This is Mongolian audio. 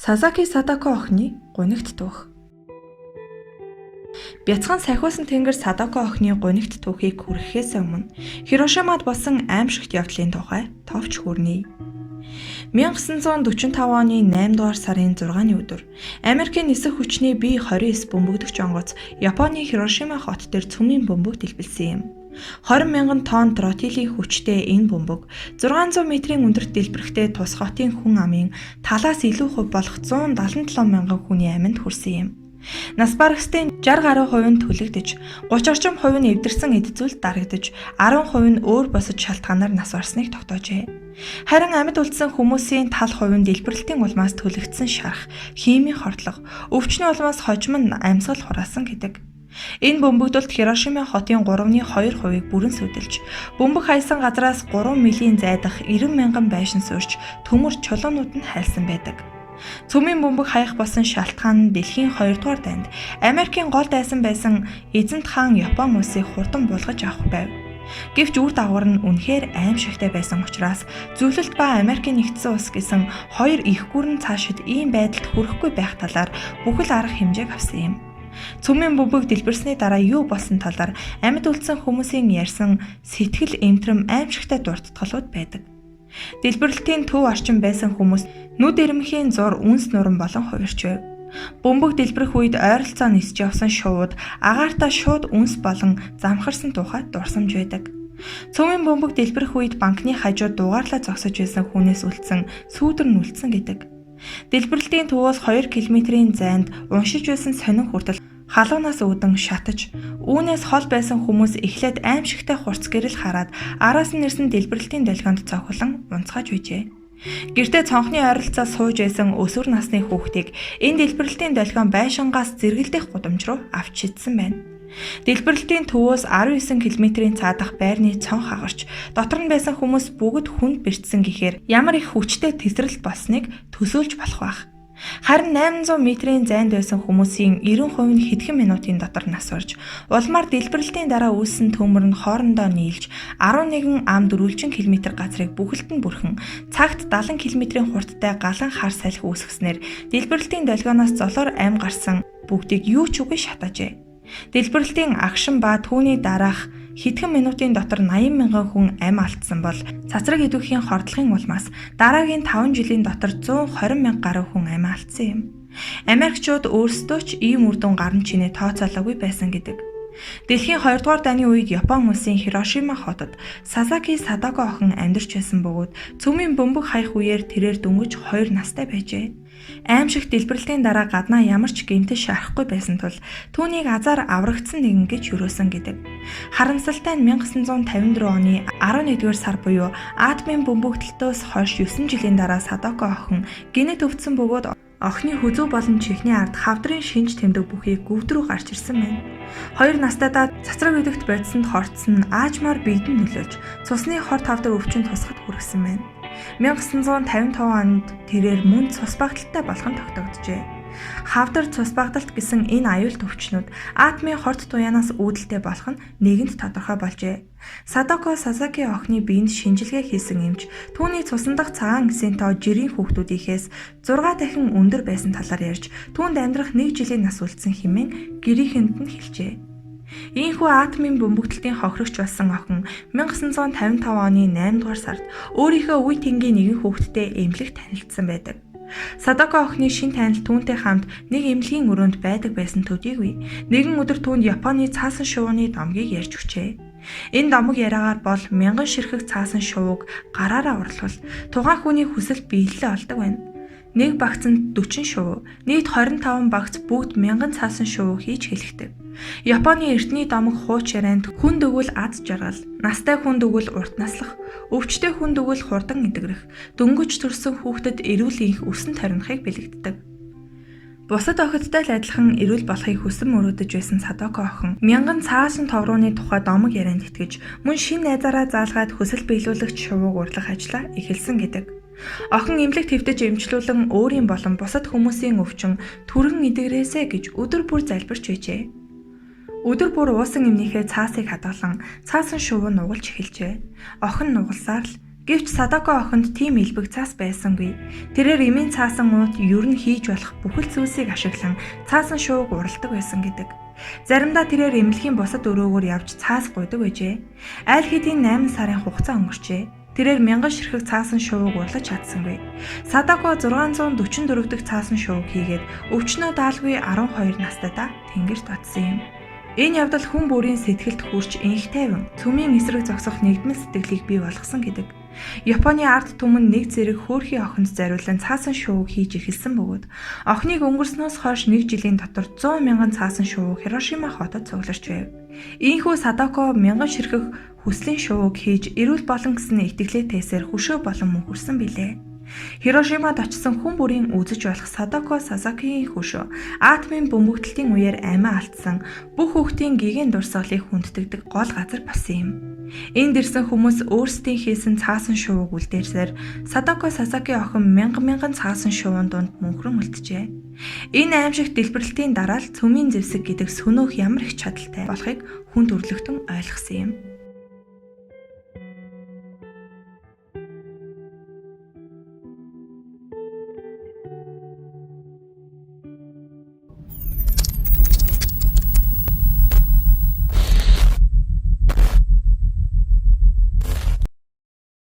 Сасаки Садако охины гунигт түүх. Бяцхан сахиусан тэнгэр Садако охины гунигт түүхийг хүрэхээс өмнө Хирошимад болсон аимшигт явдлын тухай товч хүрнэ. 1945 оны 8 дугаар сарын 6-ны өдөр Америкийн нисэх хүчний B-29 бөмбөгдөгч онгоц Японы Хирошима хот дээр цөмийн бөмбөг дэлбэлсэн юм. 20,000 тонн тротилийн хүчтэй энэ бөмбөг 600 метрийн өндөрт дэлбэрэхдээ тус хотын хүн амын талаас илүү хувь болох 177 мянган хүний аминд хүрсэн юм. Нас барагчдын 60 гаруй хувь нь түлэгдэж, 30 орчим хувь нь эвдэрсэн эд зүйлд дарагдж, 10% нь өөр босож шалтгаанаар нас барсныг тогтоожээ. Харин амьд үлдсэн хүмүүсийн тал хувь нь дэлбэрэлтийн улмаас түлэгдсэн шарх, химийн хордлого, өвчний улмаас хожим нь амьсгал хураасан гэдэг. Энэ бөмбөгдөлт Хирошима хотын 3.2%-ийг бүрэн сүдэлж, бөмбөг хаясан газраас 3 милийн зайдах 90 мянган байшин суурьж, төмөр чулуунууд нь хайлсан байдаг. Цөмийн бөмбөг хаях болсон шалтгаан нь дэлхийн 2 дугаар дайнд Америкийн гол дайсан байсан эзэнт хаан Япон улсыг хурдан булгаж авах байв. Гэвч үр дагавар нь үнэхээр аимшигтай байсан учраас зөвлөлт ба Америкийн нэгдсэн улс гэсэн хоёр их гүрэн цаашид ийм байдалд хүрэхгүй байх талаар бүхэл арга хэмжээг авсан юм. Цөмийн бөмбөг дэлбэрсний дараа юу болсон талаар амьд үлдсэн хүмүүсийн ярьсан сэтгэл эмтрэм аимшигтай дуртатгалууд байдаг. Дэлбэрэлтийн төв орчин байсан хүмүүс нүд ирмэхийн зур үнс нуран болон хувирч байв. Бөмбөг дэлбэрэх үед ойролцоо нисж явсан шууд агаартаа шууд үнс болон замхарсан тухай дурсамж байдаг. Цөмийн бөмбөг дэлбэрэх үед банкны хажууд дугаарлаа зогсож байсан хүнээс үлдсэн сүүдэр нь үлдсэн гэдэг. Дэлбэрэлтийн төвөөс 2 км-ийн зайд уншиж байсан сонин хүртэл халуунаас үүдэн шатаж, үүнээс хол байсан хүмүүс эхлээд аимшигтай хурц гэрэл хараад араас нь ирсэн дэлбэрэлтийн долгионд цохилон унцгааж байжээ. Гэртээ цонхны ойролцоо сууж байсан өсвөр насны хүүхдийг энэ дэлбэрэлтийн долгион байшингаас зэргэлдэх гудамж руу авч идсэн байна. Дэлбэрэлтийн төвөөс 19 км-ийн цаадах байрны цонх агарч, дотор нь байсан хүмүүс бүгд хүнд бэртсэн гэхээр ямар их хүчтэй тесрэлт болсныг төсөөлж болох байх. Харин 800 метрийн зайд байсан хүмүүсийн 90% нь хэдхэн минутын дотор нас барж, улмаар дэлбэрэлтийн дараа үүссэн төмөр нь хоорондоо нийлж 11 ам дөрвөлжин км газрыг бүхэлд нь бүрхэн цагт 70 км-ийн хурдтай галан хар салхи үүсгэснээр дэлбэрэлтийн долгионоос золоор ам гарсан бүгдийг юу ч үгүй шатаажээ. Дэлбэрэлтийн агшин ба түүний дараах хэдхэн минутын дотор 80 мянган хүн амь алдсан бол цацраг идэвхийн хордлогын улмаас дараагийн 5 жилийн дотор 120 мянга гаруй хүн амь алдсан юм. Америкчууд өөрсдөө ч ийм үр дүн гарна чинээ тооцоолоогүй байсан гэдэг. Дэлхийн 2 дугаар дайны үед Япон улсын Хирошима хотод Сасаки Садако охин амьдарч байсан бөгөөд цөмийн бөмбөг хаях үеэр тэрээр дөнгөж 2 настай байжээ. Аимшигт дэлбэрэлтийн дараа гаднаа ямар ч гэмтэл шарахгүй байсан тул түүнийг азар аврагдсан нэгэн гэж юрөөсөн гэдэг. Харамсалтай нь 1954 оны 11-р сар буюу атомын бөмбөгдөлтөөс хойш 9 жилийн дараа Садако охин гинэт өвдсөн бөгөөд охины хүзүү болон чихний ард хавдрын шинж тэмдэг бүхий гүвдрүү гарч ирсэн байна. 2 настайдаа цацраг идэвхт бодисонд хортсон аажмаар биедэн нөлөөлж цусны хор тавдар өвчин тусахад хүргэсэн байна. 1955 онд тэрээр мөн цус багталтай болгон тогтогджээ. Хавдар цус багталт гэсэн энэ аюулт өвчнүүд атомын хорт туяанаас үүдэлтэй болох нь нэгэнд тодорхой болжээ. Садако Сасаки охины биед шинжилгээ хийсэн эмч түүний цусан дахь цагаан эсийн тоо жирийн хүүхдүүдийнхээс 6 дахин өндөр байсан талаар ярьж түүнд амьдрах 1 жилийн нас үлдсэн хэмээн гэрийнхэнд нь хэлжээ. Ийхүү атомын бөмбөгдөлтийн хохирогч болсон охин 1955 оны 8 дугаар сард өөрийнхөө үе тэнгийн нэгэн хүүхэдтэй эмнэлэгт танилцсан байдаг. Садако охины шин танил түүнтэй хамт нэг эмнэлгийн өрөөнд байдаг байсан төдийгүй нэгэн өдөр түүнд Японы цаасан шувууны домгийг ярьж өгчээ. Энэ домог яриагаар бол мянган ширхэг цаасан шувууг гараараа урлуул тухайн хүний хүсэл биелэлээ олдог байна. Нэг багцанд 40 шувуу, нийт 25 багц бүгд мянган цаасан шувуу хийж хэлэхдэг. Японы эртний домог хууч ярианд хүнд өгвөл аз жаргал, настай хүнд өгвөл урт наслах, өвчтэй хүнд өгвөл хурдан эдгэрэх, дөнгөж төрсөн хүүхдэд эрүүл энх өсөн таринахыг бэлэгддэг. Бусад охидтой л адилхан эрүүл болохыг хүсэн мөрөөдөж байсан Садако охин мянган цаасан товрууны тухай домог ярианд итгэж мөн шин найзаараа заалгаад хүсэл биелүүлэгч шувууг урлах ажлаа эхэлсэн гэдэг. Охин эмнэлэгт хэвтэж эмчлүүлэн өөрийн болон бусад хүмүүсийн өвчин түргэн эдгэрээсэ гэж өдөр бүр залбирч байжээ. Өдөр бүр уусан эмнийхээ цаасыг хадгалан цаасан шувуу нугалж эхэлжээ. Охин нугалсаар л Гэвч Садако охинд тийм элбэг цаас байсангүй. Тэрээр эмийн цаасан уут ер нь хийж болох бүхэл зүйлсийг ашиглан цаасан шувууг уралдаг байсан гэдэг. Заримдаа тэрээр эмнэлгийн бусад өрөөгөөр явж цаас гуйдаг байжээ. Аль хэдийн 8 сарын хугацаа өнгөрчээ. Тэрээр 1000 ширхэг цаасан шувууг урлаж чадсангүй. Садако 644 дахь цаасан шувууг хийгээд өвчнөө даалгүй 12 настайдаа тэнгэрт очсон юм. Энэ явдал хүн бүрийн сэтгэлд хүрч инх тайван цөмийн эсрэг зогсох нэгдмэл сэтгэлийг бий болгосон гэдэг. Японы ард түмэн нэг зэрэг хөөрхий охинд зориулан цаасан шувууг хийж эхэлсэн бөгөөд охиныг өнгөрснөөс хойш 1 жилийн дотор 100,000 цаасан шувууг Хирошима хотод цугларч байв. Ийхүү Садако 1000 ширхэг хүслийн шувууг хийж эрүүл болон гэсэн итгэлээтэйсээр хөшөө болон мөнхөрсөн билээ. Хирошимад очсон хүн бүрийн үзэж болох Садако Сасакигийн хөшөө атомын бөмбөгдөлтийн үеэр амиа алдсан бүх хүүхдийн гигийн дурсгалыг хүндэтгдэг гол газар болсон юм. Энд ирсэн хүмүүс өөрсдийн хийсэн цаасан шувууг үлдээсээр Садако Сасаки охин мянган цаасан шувуун донд мөнхрөн үлджээ. Энэ аимшигт дэлбэрэлтийн дараа л цөмийн зэвсэг гэдэг сөнөөх ямар их чадaltaй болохыг хүн төрлөختөн ойлгосон юм.